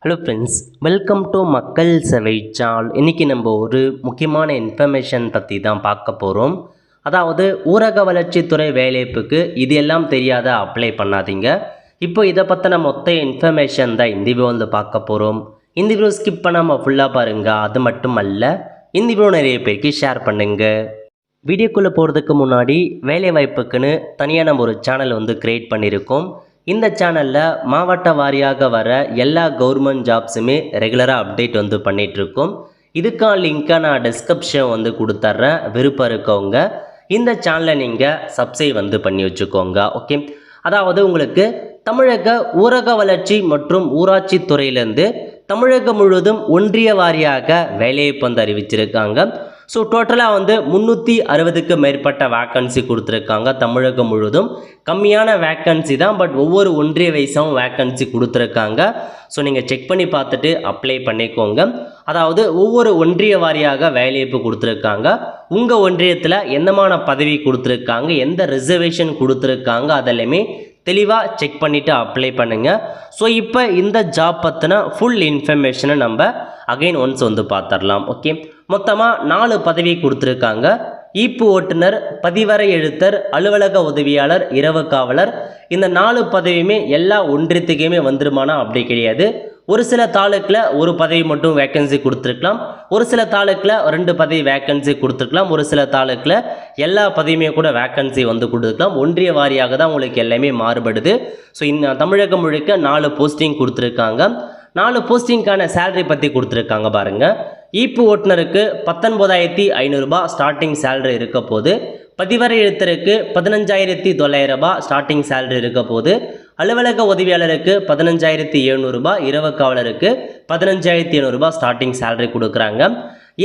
Hello friends, welcome to மக்கள் சேவை channel. இன்றைக்கி நம்ம ஒரு முக்கியமான இன்ஃபர்மேஷன் பற்றி தான் பார்க்க போகிறோம். அதாவது ஊரக வளர்ச்சித்துறை வேலைவாய்ப்புக்கு இது எல்லாம் தெரியாத அப்ளை பண்ணாதீங்க. இப்போ இதை பற்றின மொத்த இன்ஃபர்மேஷன் தான் இந்த வீடியோ வந்து பார்க்க போகிறோம். இந்த வீடியோ ஸ்கிப் பண்ணாமல் ஃபுல்லாக பாருங்கள். அது மட்டும் அல்ல, இந்த வீடியோ நிறைய பேருக்கு ஷேர் பண்ணுங்கள். வீடியோக்குள்ளே போகிறதுக்கு முன்னாடி வேலைவாய்ப்புக்குன்னு தனியாக நம்ம ஒரு சேனல் வந்து க்ரியேட் பண்ணியிருக்கோம். இந்த சேனலில் மாவட்ட வாரியாக வர எல்லா கவர்மெண்ட் ஜாப்ஸுமே ரெகுலராக அப்டேட் வந்து பண்ணிகிட்ருக்கோம். இதுக்கான லிங்க்கை நான் டிஸ்கிரிப்ஷன் வந்து கொடுத்துட்றேன். விருப்பம் இருக்கவங்க இந்த சேனலை நீங்கள் சப்ஸ்கிரைப் வந்து பண்ணி வச்சுக்கோங்க. ஓகே, அதாவது உங்களுக்கு தமிழக ஊரக வளர்ச்சி மற்றும் ஊராட்சி துறையிலேருந்து தமிழகம் முழுவதும் ஒன்றிய வாரியாக வேலைவாய்ப்பு வந்து அறிவிச்சிருக்காங்க. ஸோ டோட்டலாக வந்து 360க்கு மேற்பட்ட வேக்கன்சி கொடுத்துருக்காங்க. தமிழகம் முழுவதும் கம்மியான வேக்கன்சி தான், பட் ஒவ்வொரு ஒன்றிய வயசாகவும் வேக்கன்சி கொடுத்துருக்காங்க. ஸோ நீங்கள் செக் பண்ணி பார்த்துட்டு அப்ளை பண்ணிக்கோங்க. அதாவது ஒவ்வொரு ஒன்றிய வாரியாக வேலைவாய்ப்பு கொடுத்துருக்காங்க. உங்கள் ஒன்றியத்தில் எந்தமான பதவி கொடுத்துருக்காங்க, எந்த ரிசர்வேஷன் கொடுத்துருக்காங்க, அதெல்லாமே தெளிவாக செக் பண்ணிவிட்டு அப்ளை பண்ணுங்கள். ஸோ இப்போ இந்த ஜாப் பற்றின ஃபுல் இன்ஃபர்மேஷனை நம்ம அகைன் ஒன்ஸ் வந்து பார்த்துடலாம். ஓகே, மொத்தமாக 4 பதவி கொடுத்துருக்காங்க. ஈப்பு ஓட்டுநர், பதிவரை எழுத்தர், அலுவலக உதவியாளர், இரவு காவலர். இந்த 4 பதவியுமே எல்லா ஒன்றியத்துக்குமே வந்துருமானா அப்படி கிடையாது. ஒரு சில தாலுக்கில் ஒரு பதவி மட்டும் வேக்கன்சி கொடுத்துருக்கலாம், ஒரு சில தாலுக்கில் 2 பதவி வேக்கன்சி கொடுத்துருக்கலாம், ஒரு சில தாலுக்கில் எல்லா பதவியுமே கூட வேக்கன்சி வந்து கொடுத்துருக்கலாம். ஒன்றிய வாரியாக தான் உங்களுக்கு எல்லாமே மாறுபடுது. ஸோ இந்த தமிழகம் முழுக்க 4 போஸ்டிங் கொடுத்துருக்காங்க. 4 போஸ்டிங்கான சேலரி பற்றி கொடுத்துருக்காங்க பாருங்கள். ஈப்பு ஓட்டுநருக்கு 19,500 ரூபாய் ஸ்டார்டிங் சேலரி இருக்க போது. பதிவரை எழுத்தருக்கு 15,900 ரூபாய் ஸ்டார்டிங் சேலரி இருக்க போது. அலுவலக உதவியாளருக்கு 15,700 ரூபாய், இரவு காவலருக்கு 15,700 ரூபாய் ஸ்டார்டிங் சேலரி கொடுக்குறாங்க.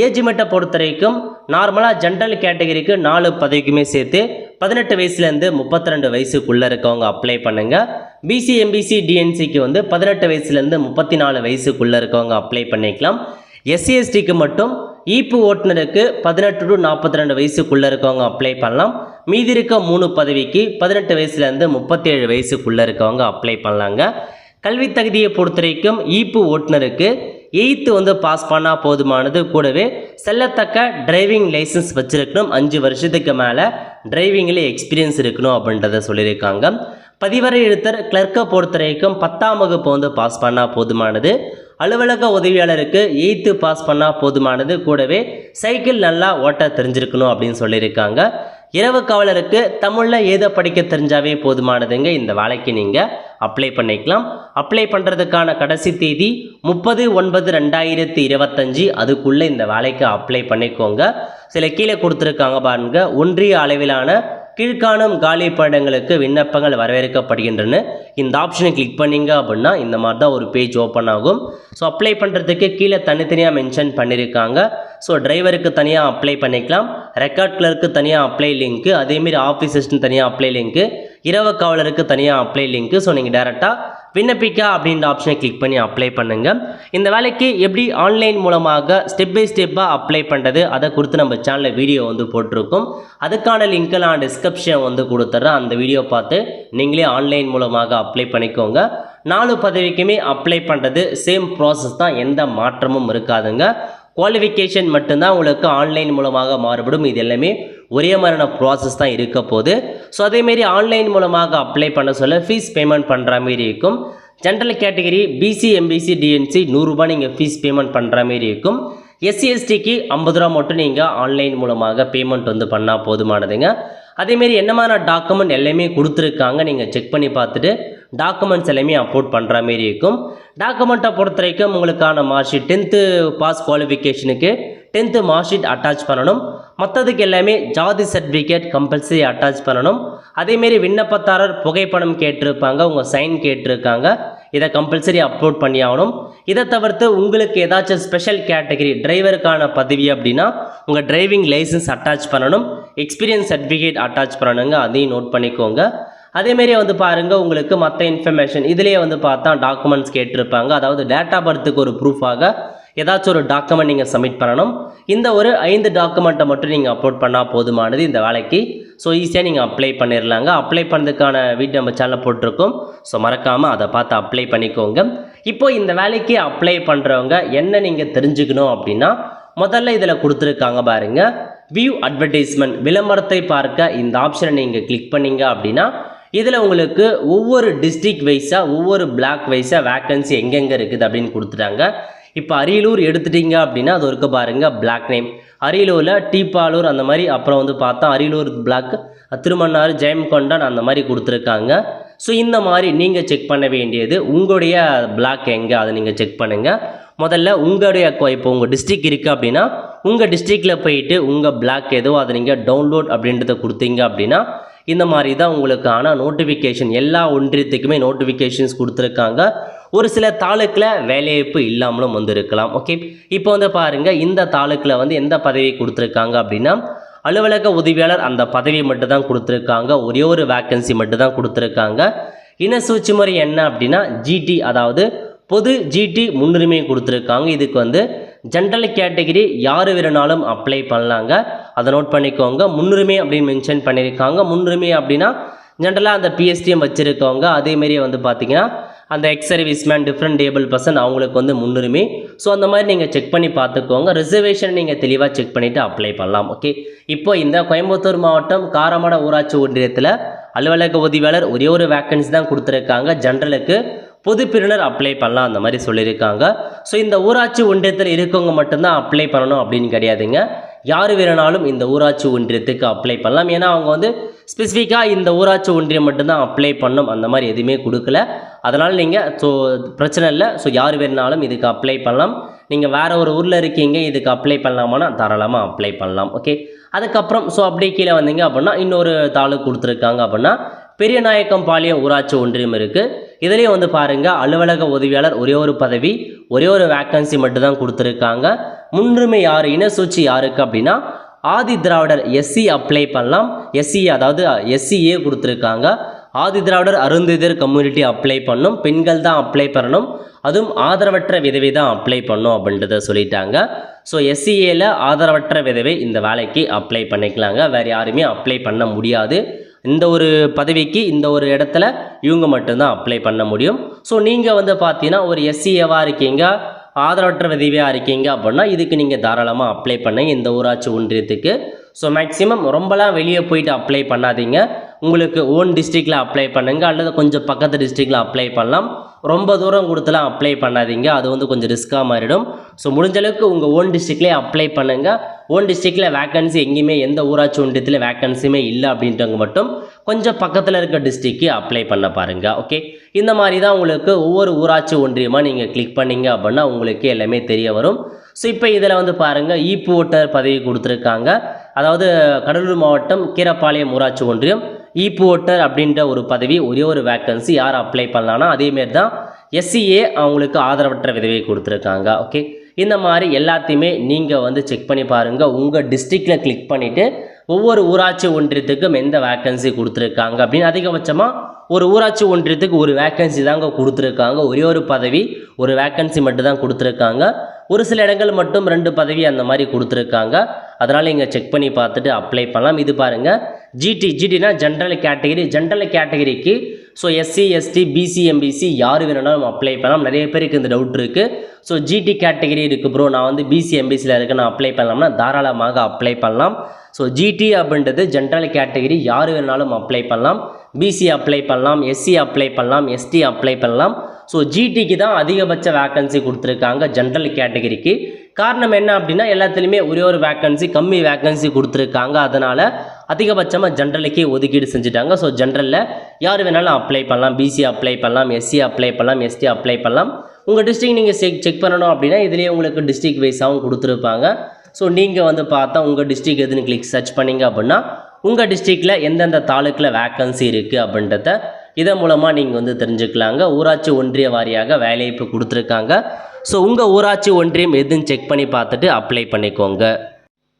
ஏஜ் மெட்டை பொறுத்த வரைக்கும் நார்மலாக ஜென்ரல் கேட்டகரிக்கு 4 பதவிக்குமே சேர்த்து 18 வயசுலேருந்து 32 வயசுக்குள்ளே இருக்கவங்க அப்ளை பண்ணுங்கள். பிசி எம்பிசி டிஎன்சிக்கு வந்து 18 வயசுலேருந்து 34 வயசுக்குள்ளே இருக்கவங்க அப்ளை பண்ணிக்கலாம். எஸ்சி எஸ்டிக்கு மட்டும் ஈப்பு ஓட்டுநருக்கு 18 to 42 வயசுக்குள்ளே இருக்கவங்க அப்ளை பண்ணலாம். மீதி இருக்க 3 பதவிக்கு 18 வயசுலேருந்து 37 வயசுக்குள்ளே இருக்கவங்க அப்ளை பண்ணலாங்க. கல்வி தகுதியை பொறுத்த வரைக்கும் ஈப்பு ஓட்டுநருக்கு 8th வந்து பாஸ் பண்ணால் போதுமானது. கூடவே செல்லத்தக்க டிரைவிங் லைசன்ஸ் வச்சுருக்கணும். 5 வருஷத்துக்கு மேலே டிரைவிங்கில் எக்ஸ்பீரியன்ஸ் இருக்கணும் அப்படின்றத சொல்லியிருக்காங்க. பதிவரை எழுத்தர் கிளர்க்கை பொறுத்த வரைக்கும் 10ஆம் வகுப்பு வந்து பாஸ் பண்ணால் போதுமானது. அலுவலக உதவியாளருக்கு 8th பாஸ் பண்ணால் போதுமானது. கூடவே சைக்கிள் நல்லா ஓட்ட தெரிஞ்சிருக்கணும் அப்படின்னு சொல்லியிருக்காங்க. இரவு காவலருக்கு தமிழில் ஏதோ படிக்க தெரிஞ்சாவே போதுமானதுங்க. இந்த வேலைக்கு நீங்கள் அப்ளை பண்ணிக்கலாம். அப்ளை பண்ணுறதுக்கான கடைசி தேதி 30/9/2025. அதுக்குள்ளே இந்த வேலைக்கு அப்ளை பண்ணிக்கோங்க. சில கீழே கொடுத்துருக்காங்க பாருங்க. ஒன்றிய அளவிலான கீழ்காணும் காலி பணியிடங்களுக்கு விண்ணப்பங்கள் வரவேற்கப்படுகின்றன. இந்த ஆப்ஷனை கிளிக் பண்ணிங்க அப்படின்னா இந்த மாதிரி தான் ஒரு பேஜ் ஓப்பன் ஆகும். ஸோ அப்ளை பண்ணுறதுக்கு கீழே தனித்தனியாக மென்ஷன் பண்ணியிருக்காங்க. ஸோ டிரைவருக்கு தனியாக அப்ளை பண்ணிக்கலாம், ரெக்கார்ட் கிளர்க்கு தனியாக அப்ளை லிங்க்கு, அதேமாரி ஆஃபீஸர்ஸ்னு தனியாக அப்ளை லிங்க்கு, இரவு காவலருக்கு தனியாக அப்ளை லிங்க்கு. ஸோ நீங்கள் டேரெக்டாக விண்ணப்பிக்க அப்படின்ற ஆப்ஷனை கிளிக் பண்ணி அப்ளை பண்ணுங்கள். இந்த வேலைக்கு எப்படி ஆன்லைன் மூலமாக ஸ்டெப் பை ஸ்டெப்பாக அப்ளை பண்ணுறது அதை குறித்து நம்ம சேனலில் வீடியோ வந்து போட்டிருக்கோம். அதுக்கான லிங்க்கை நான் டிஸ்கிரிப்ஷன் வந்து கொடுத்துட்றேன். அந்த வீடியோ பார்த்து நீங்களே ஆன்லைன் மூலமாக அப்ளை பண்ணிக்கோங்க. 4 பதவிக்குமே அப்ளை பண்ணுறது சேம் ப்ராசஸ் தான், எந்த மாற்றமும் இருக்காதுங்க. குவாலிஃபிகேஷன் மட்டும்தான் உங்களுக்கு ஆன்லைன் மூலமாக மாறுபடும். இது எல்லாமே ஒரே மாதிரியான ப்ராசஸ் தான் இருக்க போகுது. ஸோ அதேமாரி ஆன்லைன் மூலமாக அப்ளை பண்ண சொல்ல ஃபீஸ் பேமெண்ட் பண்ணுற மாரி இருக்கும். General category BC MBC DNC 100 ரூபாய் நீங்கள் ஃபீஸ் பேமெண்ட் பண்ணுற மாரி இருக்கும். எஸ்சி எஸ்டிக்கு 50 ரூபா மட்டும் நீங்கள் ஆன்லைன் மூலமாக பேமெண்ட் வந்து பண்ணால் போதுமானதுங்க. அதேமாரி என்னமான டாக்குமெண்ட் எல்லாமே கொடுத்துருக்காங்க. நீங்கள் செக் பண்ணி பார்த்துட்டு டாக்குமெண்ட்ஸ் எல்லாமே அப்லோட் பண்ணுற மாரி இருக்கும். டாக்குமெண்ட்டை பொறுத்த வரைக்கும் உங்களுக்கான மார்க் ஷீட் 10th பாஸ் குவாலிஃபிகேஷனுக்கு 10th மார்க் ஷீட் அட்டாச் பண்ணணும். மற்றதுக்கு எல்லாமே ஜாதி சர்டிஃபிகேட் கம்பல்சரி அட்டாச் பண்ணணும். அதேமாரி விண்ணப்பதாரர் புகைப்படம் கேட்டிருப்பாங்க, உங்கள் சைன் கேட்டிருக்காங்க, இதை கம்பல்சரி அப்லோட் பண்ணி ஆகணும். இதை தவிர்த்து உங்களுக்கு ஏதாச்சும் ஸ்பெஷல் கேட்டகரி டிரைவருக்கான பதவி அப்படின்னா உங்கள் டிரைவிங் லைசன்ஸ் அட்டாச் பண்ணணும், எக்ஸ்பீரியன்ஸ் சர்டிஃபிகேட் அட்டாச் பண்ணணுங்க. அதையும் நோட் பண்ணிக்கோங்க. அதேமாரி வந்து பாருங்கள், உங்களுக்கு மற்ற இன்ஃபர்மேஷன் இதிலே வந்து பார்த்தா டாக்குமெண்ட்ஸ் கேட்டிருப்பாங்க. அதாவது டேட் ஆஃப் பர்த்துக்கு ஒரு ப்ரூஃபாக ஏதாச்சும் ஒரு டாக்குமெண்ட் நீங்கள் சப்மிட் பண்ணணும். இந்த ஒரு 5 டாக்குமெண்ட்டை மட்டும் நீங்கள் அப்லோட் பண்ணால் போதுமானது இந்த வேலைக்கு. ஸோ ஈஸியாக நீங்கள் அப்ளை பண்ணிடலாங்க. அப்ளை பண்ணுறதுக்கான வீடியோ நம்ம சேனலில் போட்டிருக்கோம். ஸோ மறக்காமல் அதை பார்த்து அப்ளை பண்ணிக்கோங்க. இப்போ இந்த வேலைக்கு அப்ளை பண்ணுறவங்க என்ன நீங்கள் தெரிஞ்சுக்கணும் அப்படின்னா, முதல்ல இதில் கொடுத்துருக்காங்க பாருங்க, வியூ அட்வர்டைஸ்மெண்ட், விளம்பரத்தை பார்க்க இந்த ஆப்ஷனை நீங்கள் கிளிக் பண்ணீங்க அப்படின்னா இதில் உங்களுக்கு ஒவ்வொரு டிஸ்ட்ரிக்ட் வைஸாக ஒவ்வொரு பிளாக் வைஸாக வேக்கன்சி எங்கெங்கே இருக்குது அப்படின்னு கொடுத்துட்டாங்க. இப்போ அரியலூர் எடுத்துட்டீங்க அப்படின்னா அது இருக்க பாருங்கள் பிளாக் நேம், அரியலூரில் டீப்பாலூர் அந்த மாதிரி, அப்புறம் வந்து பார்த்தா அரியலூர் பிளாக், திருமன்னாறு, ஜெயம்கொண்டான் அந்த மாதிரி கொடுத்துருக்காங்க. ஸோ இந்த மாதிரி நீங்கள் செக் பண்ண வேண்டியது உங்களுடைய பிளாக் எங்கே அதை நீங்கள் செக் பண்ணுங்கள். முதல்ல உங்களுடைய இப்போ உங்கள் டிஸ்ட்ரிக்ட் இருக்குது அப்படின்னா உங்கள் டிஸ்ட்ரிக்டில் போயிட்டு உங்கள் பிளாக் ஏதோ அதை நீங்கள் டவுன்லோட் அப்படின்றத கொடுத்தீங்க அப்படின்னா இந்த மாதிரி தான் உங்களுக்கான நோட்டிஃபிகேஷன், எல்லா ஒன்றியத்துக்குமே நோட்டிஃபிகேஷன்ஸ் கொடுத்துருக்காங்க. ஒரு சில தாலுக்கில் வேலைவாய்ப்பு இல்லாமலும் வந்து இருக்கலாம். ஓகே, இப்போ வந்து பாருங்கள் இந்த தாலுக்கில் வந்து எந்த பதவி கொடுத்துருக்காங்க அப்படின்னா அலுவலக உதவியாளர் அந்த பதவியை மட்டும் தான் கொடுத்துருக்காங்க. ஒரே ஒரு வேக்கன்சி மட்டும் தான் கொடுத்துருக்காங்க. இன சூழ்ச்சி முறை என்ன அப்படின்னா ஜிடி, அதாவது பொது ஜிடி முன்னுரிமை கொடுத்துருக்காங்க. இதுக்கு வந்து ஜென்ரல் கேட்டகிரி யார் வேணுனாலும் அப்ளை பண்ணலாங்க, அதை நோட் பண்ணிக்கோங்க. முன்னுரிமை அப்படின்னு மென்ஷன் பண்ணியிருக்காங்க. முன்னுரிமை அப்படின்னா ஜென்ரலாக அந்த பிஎஸ்டிஎம் வச்சுருக்கவங்க, அதேமாரி வந்து பார்த்திங்கன்னா அந்த X serviceman, different table person அவங்களுக்கு வந்து முன்னுரிமை. ஸோ அந்த மாதிரி நீங்கள் செக் பண்ணி பார்த்துக்கோங்க. ரிசர்வேஷன் நீங்கள் தெளிவாக செக் பண்ணிவிட்டு அப்ளை பண்ணலாம். ஓகே, இப்போ இந்த கோயம்புத்தூர் மாவட்டம் காரமடை ஊராட்சி ஒன்றியத்தில் அலுவலக உதவியாளர் ஒரே ஒரு வேக்கன்சி தான் கொடுத்துருக்காங்க. ஜென்ரலுக்கு பொது பிரிவினர் அப்ளை பண்ணலாம் அந்த மாதிரி சொல்லியிருக்காங்க. ஸோ இந்த ஊராட்சி ஒன்றியத்தில் இருக்கவங்க மட்டும்தான் அப்ளை பண்ணணும் அப்படின்னு கிடையாதுங்க. யார் வேணுனாலும் இந்த ஊராட்சி ஒன்றியத்துக்கு அப்ளை பண்ணலாம். ஏன்னா அவங்க வந்து ஸ்பெசிஃபிக்காக இந்த ஊராட்சி ஒன்றியம் மட்டும்தான் அப்ளை பண்ணணும் அந்த மாதிரி எதுவுமே கொடுக்கல. அதனால் நீங்கள் பிரச்சனை இல்லை. ஸோ யார் வேணுனாலும் இதுக்கு அப்ளை பண்ணலாம். நீங்கள் வேறு ஒரு ஊரில் இருக்கீங்க, இதுக்கு அப்ளை பண்ணலாமான்னா தாராளமாக அப்ளை பண்ணலாம். ஓகே, அதுக்கப்புறம் அப்படியே கீழே வந்தீங்க அப்படின்னா இன்னொரு தாலுக்கு கொடுத்துருக்காங்க அப்படின்னா பெரியநாயக்கம்பாளையம் ஊராட்சி ஒன்றியம் இருக்குது. இதுலேயும் வந்து பாருங்கள் அலுவலக உதவியாளர் ஒரே ஒரு பதவி, ஒரே ஒரு வேக்கன்சி மட்டும் தான் கொடுத்துருக்காங்க. முன்னுரிமை யார், இனசூச்சி யாருக்கு அப்படின்னா ஆதி திராவிடர் எஸ்சி அப்ளை பண்ணலாம். எஸ்சி அதாவது எஸ்சிஏ கொடுத்துருக்காங்க. ஆதி திராவிடர் அருந்ததியர் கம்யூனிட்டி அப்ளை பண்ணணும், பெண்கள் தான் அப்ளை பண்ணணும், அதுவும் ஆதரவற்ற விதவை தான் அப்ளை பண்ணணும் அப்படின்றத சொல்லிட்டாங்க. ஸோ எஸ்சிஏல ஆதரவற்ற விதவை இந்த வேலைக்கு அப்ளை பண்ணிக்கலாங்க. வேறு யாருமே அப்ளை பண்ண முடியாது. இந்த ஒரு பதவிக்கு இந்த ஒரு இடத்துல இவங்க மட்டும்தான் அப்ளை பண்ண முடியும். ஸோ நீங்கள் வந்து பார்த்தீங்கன்னா ஒரு எஸ்சிஏவாக இருக்கீங்க, ஆதரவற்ற விதவியாக இருக்கீங்க அப்படின்னா இதுக்கு நீங்கள் தாராளமாக அப்ளை பண்ணுங்க இந்த ஊராட்சி ஒன்றியத்துக்கு. ஸோ மேக்ஸிமம் ரொம்பலாம் வெளியே போயிட்டு அப்ளை பண்ணாதீங்க. உங்களுக்கு ஓன் டிஸ்ட்ரிக்டில் அப்ளை பண்ணுங்கள், அல்லது கொஞ்சம் பக்கத்து டிஸ்ட்ரிக்டில் அப்ளை பண்ணலாம். ரொம்ப தூரம் கொடுத்துலாம் அப்ளை பண்ணாதீங்க, அது வந்து கொஞ்சம் ரிஸ்க்காக மாறிடும். ஸோ முடிஞ்சளவுக்கு உங்கள் ஓன் டிஸ்ட்ரிக்ட்லேயே அப்ளை பண்ணுங்கள். ஓன் டிஸ்ட்ரிக்டில் வேக்கன்சி எங்கேயுமே எந்த ஊராட்சி ஒன்றியத்தில் வேக்கன்சியுமே இல்லை அப்படின்றவங்க மட்டும் கொஞ்சம் பக்கத்தில் இருக்க டிஸ்ட்ரிக்கு அப்ளை பண்ண பாருங்கள். ஓகே, இந்த மாதிரி தான் உங்களுக்கு ஒவ்வொரு ஊராட்சி ஒன்றியமாக நீங்கள் கிளிக் பண்ணிங்க அப்படின்னா உங்களுக்கு எல்லாமே தெரிய வரும். ஸோ இப்போ இதில் வந்து பாருங்கள் ஈப்பு ஓட்டர் பதவி கொடுத்துருக்காங்க. அதாவது கடலூர் மாவட்டம் கீரப்பாளையம் ஊராட்சி ஒன்றியம் ஈப்பு ஓட்டர் அப்படின்ற ஒரு பதவி, ஒரே ஒரு வேக்கன்சி. யார் அப்ளை பண்ணலான்னா அதேமாரி தான் எஸ்சிஏ அவங்களுக்கு ஆதரவற்ற விதவை கொடுத்துருக்காங்க. ஓகே, இந்த மாதிரி எல்லாத்தையுமே நீங்கள் வந்து செக் பண்ணி பாருங்கள். உங்கள் டிஸ்ட்ரிக்டில் கிளிக் பண்ணிவிட்டு ஒவ்வொரு ஊராட்சி ஒன்றியத்துக்கும் எந்த வேக்கன்சி கொடுத்துருக்காங்க அப்படின்னு, அதிகபட்சமாக ஒரு ஊராட்சி ஒன்றியத்துக்கு ஒரு வேக்கன்சி தாங்க கொடுத்துருக்காங்க. ஒரே ஒரு பதவி, ஒரு வேக்கன்சி மட்டும் தான் கொடுத்துருக்காங்க. ஒரு சில இடங்கள் மட்டும் 2 பதவி அந்த மாதிரி கொடுத்துருக்காங்க. அதனால் இங்கே செக் பண்ணி பார்த்துட்டு அப்ளை பண்ணலாம். இது பாருங்கள் ஜிடினா ஜென்ரல் கேட்டகிரி. ஜென்ரல் கேட்டகிரிக்கு so SC, ST, BC, MBC யார் வேணும்னாலும் அப்ளை பண்ணலாம். நிறைய பேருக்கு இந்த டவுட் இருக்குது. ஸோ ஜிடி கேட்டகிரி இருக்குது ப்ரோ, நான் வந்து பிசி, எம்பிசியில் இருக்கேன், நான் அப்ளை பண்ணலாம்னா தாராளமாக அப்ளை பண்ணலாம். ஸோ ஜிடி அப்படின்றது ஜென்ரல் கேட்டகிரி, யார் வேணுனாலும் அப்ளை பண்ணலாம். பிசி அப்ளை பண்ணலாம், எஸ்சி அப்ளை பண்ணலாம், எஸ்டி அப்ளை பண்ணலாம். ஸோ ஜிடிக்கு தான் அதிகபட்ச வேக்கன்சி கொடுத்துருக்காங்க ஜென்ரல் கேட்டகிரிக்கு. காரணம் என்ன அப்படின்னா எல்லாத்துலேயுமே ஒரே ஒரு வேக்கன்சி, கம்மி வேக்கன்சி கொடுத்துருக்காங்க. அதனால் அதிகபட்சமாக ஜென்ரலுக்கே ஒதுக்கீடு செஞ்சுட்டாங்க. ஸோ ஜென்ரலில் யார் வேணாலும் அப்ளை பண்ணலாம். பிசி அப்ளை பண்ணலாம், எஸ்சி அப்ளை பண்ணலாம், எஸ்டி அப்ளை பண்ணலாம். உங்கள் டிஸ்ட்ரிக்ட் நீங்கள் செக் பண்ணணும் அப்படின்னா இதிலேயே உங்களுக்கு டிஸ்ட்ரிக்ட் வைஸாகவும் கொடுத்துருப்பாங்க. ஸோ நீங்கள் வந்து பார்த்தா உங்கள் டிஸ்ட்ரிக்ட் எதுன்னு கிளிக் சர்ச் பண்ணிங்க அப்படின்னா உங்கள் டிஸ்ட்ரிக்டில் எந்தெந்த தாலுக்கில் வேக்கன்சி இருக்குது அப்படின்றத இதன் மூலமாக நீங்கள் வந்து தெரிஞ்சுக்கலாங்க. ஊராட்சி ஒன்றிய வாரியாக வேலைவாய்ப்பு கொடுத்துருக்காங்க. ஸோ உங்கள் ஊராட்சி ஒன்றியம் எதுன்னு செக் பண்ணி பார்த்துட்டு அப்ளை பண்ணிக்கோங்க.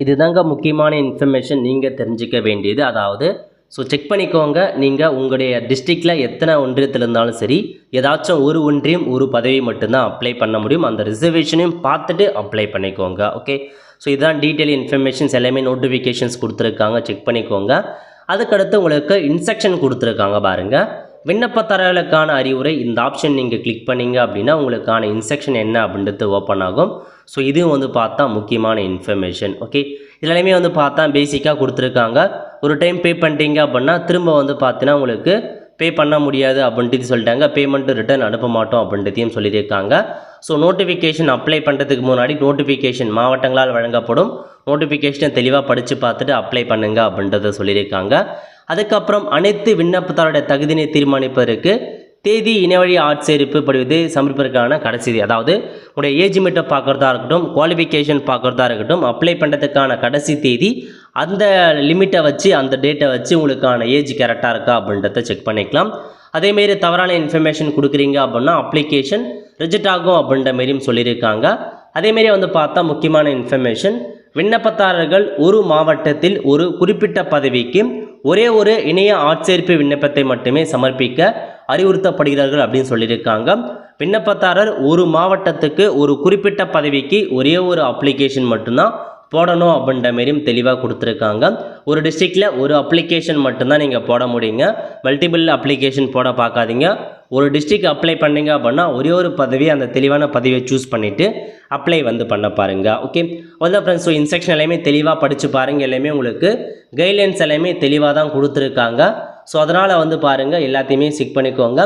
இதுதாங்க முக்கியமான இன்ஃபர்மேஷன் நீங்கள் தெரிஞ்சிக்க வேண்டியது. அதாவது செக் பண்ணிக்கோங்க, நீங்கள் உங்களுடைய டிஸ்ட்ரிக்டில் எத்தனை ஒன்றியத்தில் இருந்தாலும் சரி, ஏதாச்சும் ஒரு ஒன்றியம் ஒரு பதவி மட்டும்தான் அப்ளை பண்ண முடியும். அந்த ரிசர்வேஷனையும் பார்த்துட்டு அப்ளை பண்ணிக்கோங்க. ஓகே, இதுதான் டீட்டெயில் இன்ஃபர்மேஷன்ஸ், எல்லாமே நோட்டிஃபிகேஷன்ஸ் கொடுத்துருக்காங்க, செக் பண்ணிக்கோங்க. அதுக்கடுத்து உங்களுக்கு இன்ஸ்ட்ரக்ஷன் கொடுத்துருக்காங்க பாருங்கள். விண்ணப்பதாரர்களுக்கான அறிவுரை இந்த ஆப்ஷன் நீங்கள் கிளிக் பண்ணீங்க அப்படின்னா உங்களுக்கான இன்ஸ்ட்ரக்ஷன் என்ன அப்படின்றது ஓப்பன் ஆகும். ஸோ இதுவும் வந்து பார்த்தா முக்கியமான இன்ஃபர்மேஷன். ஓகே, இதுலையுமே வந்து பார்த்தா பேசிக்காக கொடுத்துருக்காங்க. ஒரு டைம் பே பண்ணிட்டீங்க அப்படின்னா திரும்ப வந்து பார்த்தீங்கன்னா உங்களுக்கு பே பண்ண முடியாது அப்படின்ட்டு சொல்லிட்டாங்க. பேமெண்ட்டு ரிட்டர்ன் அனுப்ப மாட்டோம் அப்படின்றதையும் சொல்லியிருக்காங்க. ஸோ நோட்டிஃபிகேஷன் அப்ளை பண்ணுறதுக்கு முன்னாடி நோட்டிஃபிகேஷன் மாவட்டங்களால் வழங்கப்படும் நோட்டிஃபிகேஷனை தெளிவாக படித்து பார்த்துட்டு அப்ளை பண்ணுங்க அப்படின்றத சொல்லியிருக்காங்க. அதுக்கப்புறம் அனைத்து விண்ணப்பத்தாருடைய தகுதியினை தீர்மானிப்பதற்கு தேதி இனவழி ஆட்சேர்ப்பு படிவத்தை சமர்ப்பிப்பதற்கான கடைசி, அதாவது உங்களுடைய ஏஜ் மீட்டை பார்க்குறதா இருக்கட்டும், குவாலிஃபிகேஷன் பார்க்குறதா இருக்கட்டும், அப்ளை பண்ணுறதுக்கான கடைசி தேதி, அந்த லிமிட்டை வச்சு அந்த டேட்டை வச்சு உங்களுக்கான ஏஜ் கரெக்டாக இருக்கா அப்படின்றத செக் பண்ணிக்கலாம். அதேமாரி தவறான இன்ஃபர்மேஷன் கொடுக்குறீங்க அப்படின்னா அப்ளிகேஷன் ரிஜெக்ட் ஆகும் அப்படின்ற மாரியும் சொல்லியிருக்காங்க. அதேமாரி வந்து பார்த்தா முக்கியமான இன்ஃபர்மேஷன், விண்ணப்பதாரர்கள் ஒரு மாவட்டத்தில் ஒரு குறிப்பிட்ட பதவிக்கு ஒரே ஒரு இணைய ஆட்சேர்ப்பு விண்ணப்பத்தை மட்டுமே சமர்ப்பிக்க அறிவுறுத்தப்படுகிறார்கள் அப்படின்னு சொல்லியிருக்காங்க. விண்ணப்பதாரர் ஒரு மாவட்டத்துக்கு ஒரு குறிப்பிட்ட பதவிக்கு ஒரே ஒரு அப்ளிகேஷன் மட்டும்தான் போடணும் அப்படின்ற மாரியும் தெளிவாக கொடுத்துருக்காங்க. ஒரு டிஸ்ட்ரிக்டில் ஒரு அப்ளிகேஷன் மட்டும்தான் நீங்கள் போட முடியுங்க. மல்டிபிள் அப்ளிகேஷன் போட பார்க்காதீங்க. ஒரு டிஸ்ட்ரிக்ட் அப்ளை பண்ணிங்க அப்படின்னா ஒரே ஒரு பதவி, அந்த தெளிவான பதவியை சூஸ் பண்ணிவிட்டு அப்ளை வந்து பண்ண பாருங்கள். ஓகே, அவ்வளோதான் ஃப்ரெண்ட்ஸ். ஸோ இன்ஸ்ட்ரக்ஷன் எல்லாமே தெளிவாக படித்து பாருங்கள். எல்லாமே உங்களுக்கு கைட்லைன்ஸ் எல்லாமே தெளிவாக தான் கொடுத்துருக்காங்க. ஸோ அதனால் வந்து பாருங்கள், எல்லாத்தையுமே செக் பண்ணிக்கோங்க.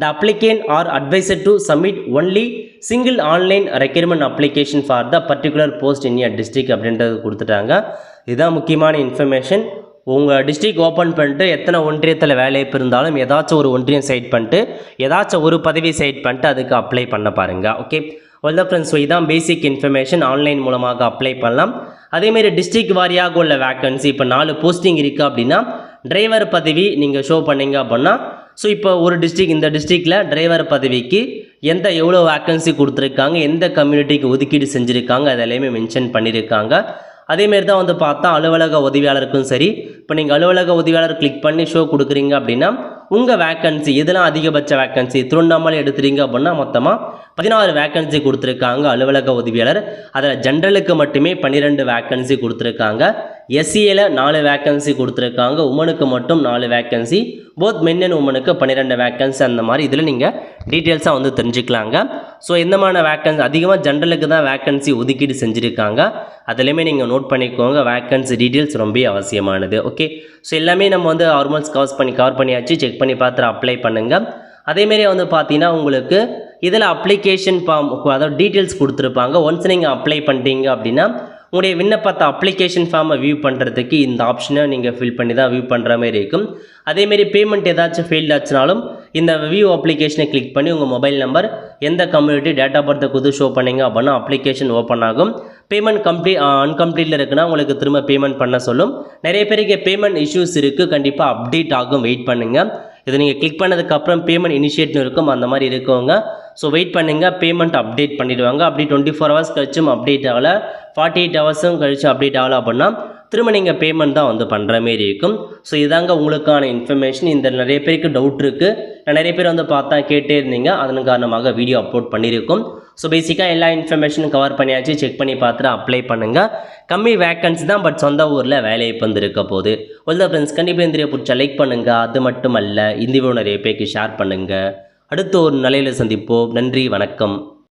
The applicant are advised to submit only single online requirement application for the particular post in your district அப்படின்றது கொடுத்துட்டாங்க. இதுதான் முக்கியமான இன்ஃபர்மேஷன். உங்கள் டிஸ்ட்ரிக்ட் ஓப்பன் பண்ணிட்டு எத்தனை ஒன்றியத்தில் வேலைப்பு இருந்தாலும் ஏதாச்சும் ஒரு ஒன்றியம் சைட் பண்ணிட்டு ஏதாச்சும் ஒரு பதவி சைட் பண்ணிட்டு அதுக்கு அப்ளை பண்ண பாருங்கள். ஓகே, அவ்வளோதான் ஃப்ரெண்ட்ஸ். ஸோ இதான் பேசிக் இன்ஃபர்மேஷன். ஆன்லைன் மூலமாக அப்ளை பண்ணலாம். அதேமாரி டிஸ்ட்ரிக்ட் வாரியாக உள்ள வேக்கன்சி, இப்போ 4 போஸ்டிங் இருக்குது அப்படின்னா டிரைவர் பதவி நீங்கள் ஷோ பண்ணிங்க அப்படின்னா, ஸோ இப்போ ஒரு டிஸ்ட்ரிக்ட், இந்த டிஸ்ட்ரிக்டில் டிரைவர் பதவிக்கு எவ்வளோ வேக்கன்சி கொடுத்துருக்காங்க, எந்த கம்யூனிட்டிக்கு ஒதுக்கீடு செஞ்சுருக்காங்க, அதெல்லாமே மென்ஷன் பண்ணியிருக்காங்க. அதேமாரி தான் வந்து பார்த்தா அலுவலக உதவியாளருக்கும் சரி, இப்போ நீங்கள் அலுவலக உதவியாளர் கிளிக் பண்ணி ஷோ கொடுக்குறீங்க அப்படின்னா உங்கள் வேக்கன்சி இதெல்லாம் அதிகபட்ச வேக்கன்சி திருவண்ணாமலை எடுத்துறீங்க அப்படின்னா மொத்தமாக 16 வேக்கன்சி கொடுத்துருக்காங்க அலுவலக உதவியாளர். அதில் ஜென்ரலுக்கு மட்டுமே 12 வேக்கன்சி கொடுத்துருக்காங்க. எஸ்சியில் 4 வேக்கன்சி கொடுத்துருக்காங்க. உமனுக்கு மட்டும் 4 வேக்கன்சி, போத் மென் அண்ட் உமனுக்கு 12 வேக்கன்சி. அந்த மாதிரி இதில் நீங்கள் டீட்டெயில்ஸாக வந்து தெரிஞ்சுக்கலாங்க. ஸோ எந்தமான வேக்கன்சி அதிகமாக ஜென்ரலுக்கு தான் வேக்கன்சி ஒதுக்கீடு செஞ்சுருக்காங்க. அதுலேயுமே நீங்கள் நோட் பண்ணிக்கோங்க. வேக்கன்சி டீட்டெயில்ஸ் ரொம்ப அவசியமானது. ஓகே, ஸோ எல்லாமே நம்ம வந்து ஆல்மோஸ்ட் கவர் பண்ணியாச்சு. செக் பண்ணி பார்த்துட்டு அப்ளை பண்ணுங்கள். அதேமாரி வந்து பார்த்தீங்கன்னா உங்களுக்கு இதில் அப்ளிகேஷன் ஃபார்ம், அதாவது டீட்டெயில்ஸ் கொடுத்துருப்பாங்க. ஒன்ஸ் நீங்கள் அப்ளை பண்ணிட்டீங்க அப்படின்னா உங்களுடைய விண்ணப்பத்தை அப்ளிகேஷன் ஃபார்மை வியூ பண்ணுறதுக்கு இந்த ஆப்ஷனை நீங்கள் ஃபில் பண்ணி தான் வியூ பண்ணுற மாதிரி இருக்கும். அதேமாரி பேமெண்ட் ஏதாச்சும் ஃபெயில்ட் ஆச்சுனாலும் இந்த வியூ அப்ளிகேஷனை கிளிக் பண்ணி உங்கள் மொபைல் நம்பர், எந்த கம்யூனிட்டி, டேட் ஆஃப் பர்த்தை கொடுத்து ஷோ பண்ணிங்க அப்படின்னா அப்ளிகேஷன் ஓப்பன் ஆகும். பேமெண்ட் அன்கம்ப்ளீட்டில் இருக்குன்னா உங்களுக்கு திரும்ப பேமெண்ட் பண்ண சொல்லும். நிறைய பேருக்கு பேமெண்ட் இஷ்யூஸ் இருக்குது, கண்டிப்பாக அப்டேட் ஆகும், வெயிட் பண்ணுங்கள். இதை நீங்கள் கிளிக் பண்ணதுக்கப்புறம் பேமெண்ட் இனிஷியேட்னு இருக்கும், அந்த மாதிரி இருக்கவங்க ஸோ வெயிட் பண்ணுங்கள். பேமெண்ட் அப்டேட் பண்ணிவிடுவாங்க. அப்படி 24 ஹவர்ஸ் கழிச்சும் அப்டேட் ஆகலை, 48 ஹவர்ஸும் கழிச்சு அப்டேட் ஆகலை அப்படின்னா திரும்ப நீங்கள் பேமெண்ட் தான் வந்து பண்ணுற மாரி இருக்கும். ஸோ இதாங்க உங்களுக்கான இன்ஃபர்மேஷன். இந்த நிறைய பேருக்கு டவுட் இருக்குது, நிறைய பேர் வந்து பார்த்தா கேட்டே இருந்தீங்க, அதன் காரணமாக வீடியோ அப்லோட் பண்ணியிருக்கோம். ஸோ பேசிக்காக எல்லா இன்ஃபர்மேஷனும் கவர் பண்ணியாச்சு. செக் பண்ணி பார்த்துட்டு அப்ளை பண்ணுங்கள். கம்மி வேக்கன்சி தான், பட் சொந்த ஊரில் வேலையை வந்து இருக்க போகுது. ஒல்ல ஃப்ரெண்ட்ஸ், கண்டிப்பாக இந்த வீடியோ பிடிச்சா லைக் பண்ணுங்கள். அது மட்டும் அல்ல, இந்த வீடியோ நிறைய பேருக்கு ஷேர் பண்ணுங்கள். அடுத்த ஒரு நிலையில் சந்திப்போம். நன்றி, வணக்கம்.